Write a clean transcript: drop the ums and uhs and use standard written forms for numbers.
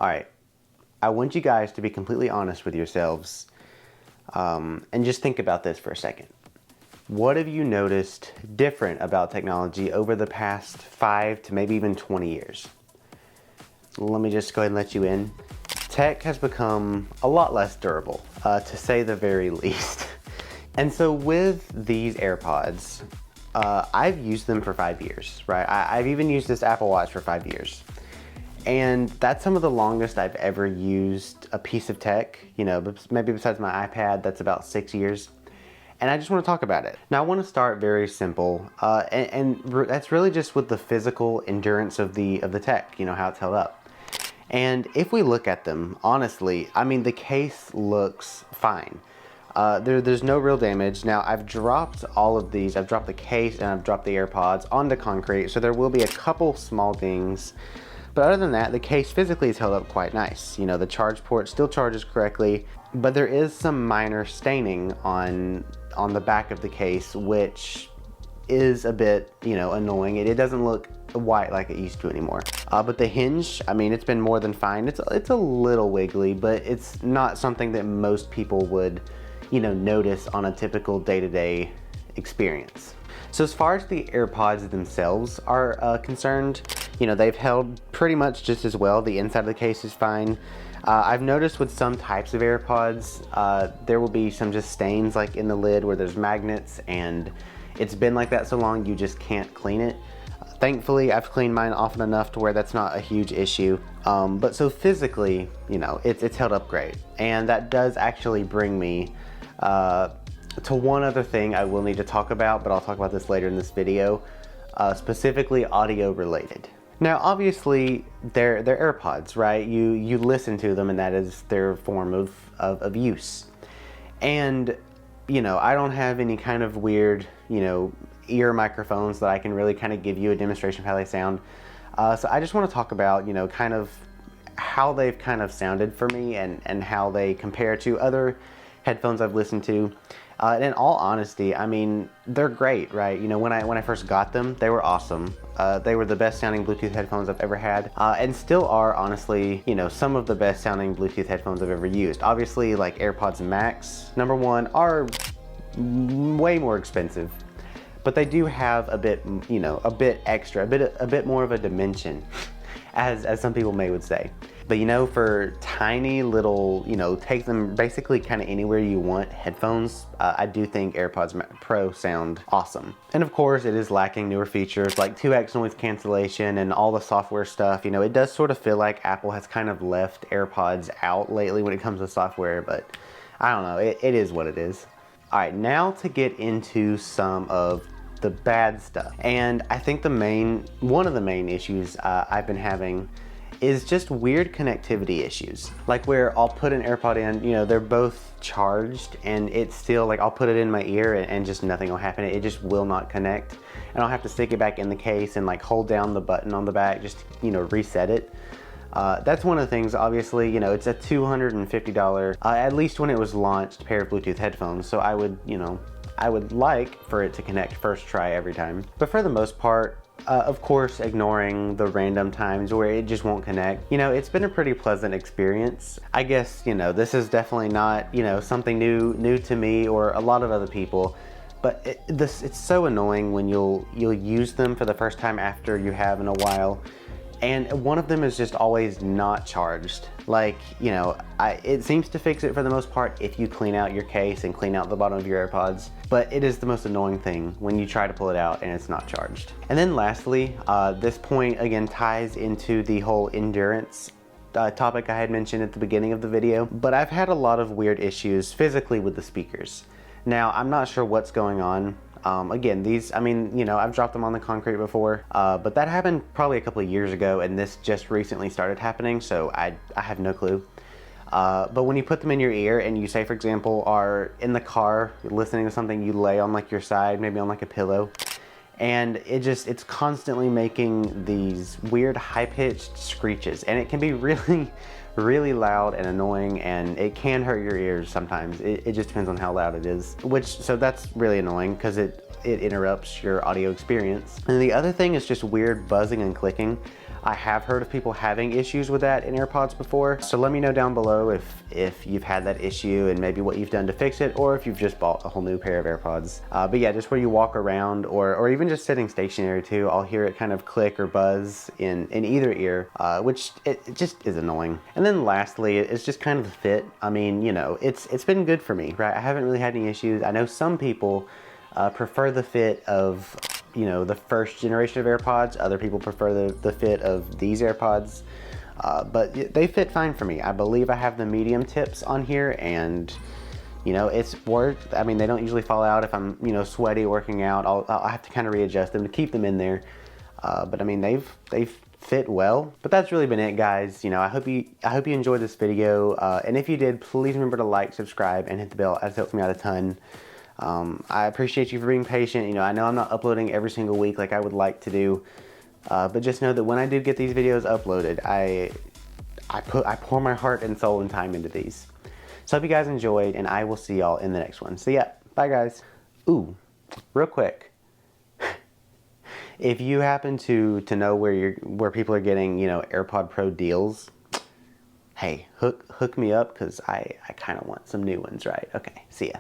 All right, I want you guys to be completely honest with yourselves and just think about this for a second. What have you noticed different about technology over the past 5 to maybe even 20 years? Let me just go ahead and let you in. Tech has become a lot less durable, to say the very least. And so with these AirPods, I've used them for 5 years, right? I've even used this Apple Watch for 5 years. And that's some of the longest I've ever used a piece of tech, you know, maybe besides my iPad, that's about 6 years. And I just want to talk about it. Now I want to start very simple, and that's really just with the physical endurance of the tech, you know, how it's held up. And if we look at them, honestly, I mean, the case looks fine. There's no real damage. Now I've dropped all of these, I've dropped the case and I've dropped the AirPods onto concrete, so there will be a couple small dings. But other than that, the case physically is held up quite nice. You know, the charge port still charges correctly, but there is some minor staining on the back of the case, which is a bit, you know, annoying. It doesn't look white like it used to anymore. But the hinge, I mean, it's been more than fine. It's a little wiggly, but it's not something that most people would, you know, notice on a typical day-to-day experience. So as far as the AirPods themselves are concerned, you know, they've held pretty much just as well. The inside of the case is fine. I've noticed with some types of AirPods, there will be some just stains like in the lid where there's magnets, and it's been like that so long you just can't clean it. Thankfully, I've cleaned mine often enough to where that's not a huge issue. But so physically, you know, it's held up great. And that does actually bring me to one other thing I will need to talk about, but I'll talk about this later in this video, specifically audio related. Now, obviously, they're AirPods, right? You listen to them, and that is their form of use. And, you know, I don't have any kind of weird, you know, ear microphones that I can really kind of give you a demonstration of how they sound. So I just want to talk about, you know, kind of how they've kind of sounded for me and how they compare to other headphones I've listened to. And in all honesty, I mean, they're great, right? You know, when I first got them, they were awesome. They were the best sounding Bluetooth headphones I've ever had, and still are, honestly, you know, some of the best sounding Bluetooth headphones I've ever used. Obviously, like AirPods Max, number one, are way more expensive, but they do have a bit, you know, a bit extra, a bit more of a dimension, as some people would say. But you know, for tiny little, you know, take them basically kind of anywhere you want headphones, I do think AirPods Pro sound awesome. And of course, it is lacking newer features like 2x noise cancellation and all the software stuff. You know, it does sort of feel like Apple has kind of left AirPods out lately when it comes to software, but I don't know, it is what it is. All right, now to get into some of the bad stuff. And I think one of the main issues I've been having is just weird connectivity issues. Like where I'll put an AirPod in, you know, they're both charged, and it's still like, I'll put it in my ear and just nothing will happen. It just will not connect. And I'll have to stick it back in the case and like hold down the button on the back, just, you know, reset it. That's one of the things. Obviously, you know, it's a $250, at least when it was launched, pair of Bluetooth headphones. So I would, you know, I would like for it to connect first try every time. But for the most part, of course, ignoring the random times where it just won't connect, you know, it's been a pretty pleasant experience. I guess, you know, this is definitely not, you know, something new to me or a lot of other people, but it's so annoying when you'll use them for the first time after you have in a while, and one of them is just always not charged. Like, you know, it seems to fix it for the most part if you clean out your case and clean out the bottom of your AirPods, but it is the most annoying thing when you try to pull it out and it's not charged. And then lastly, this point again ties into the whole endurance topic I had mentioned at the beginning of the video, but I've had a lot of weird issues physically with the speakers. Now, I'm not sure what's going on. Again, these, I mean, you know, I've dropped them on the concrete before, but that happened probably a couple of years ago, and this just recently started happening, so I have no clue. But when you put them in your ear and you say, for example, are in the car listening to something, you lay on like your side, maybe on like a pillow, and it's constantly making these weird high-pitched screeches, and it can be really loud and annoying, and it can hurt your ears sometimes. It just depends on how loud it is, so that's really annoying because it interrupts your audio experience. And the other thing is just weird buzzing and clicking. I have heard of people having issues with that in AirPods before. So let me know down below if you've had that issue and maybe what you've done to fix it, or if you've just bought a whole new pair of AirPods. But yeah, just where you walk around or even just sitting stationary too, I'll hear it kind of click or buzz in either ear, which it just is annoying. And then lastly, it's just kind of the fit. I mean, you know, it's been good for me, right? I haven't really had any issues. I know some people prefer the fit of, you know, the first generation of AirPods. Other people prefer the fit of these AirPods, but they fit fine for me. I believe I have the medium tips on here, and you know, it's worked. I mean, they don't usually fall out if I'm, you know, sweaty working out. I'll have to kind of readjust them to keep them in there, but I mean, they've fit well. But that's really been it, guys. You know, I hope you enjoyed this video, and if you did, please remember to like, subscribe, and hit the bell. That helps me out a ton. I appreciate you for being patient. You know, I know I'm not uploading every single week like I would like to do, but just know that when I do get these videos uploaded, I pour my heart and soul and time into these. So I hope you guys enjoyed, and I will see y'all in the next one. So yeah, bye guys. Ooh, real quick, if you happen to know where people are getting, you know, AirPod Pro deals, hey, hook me up, because I kind of want some new ones, right? Okay, see ya.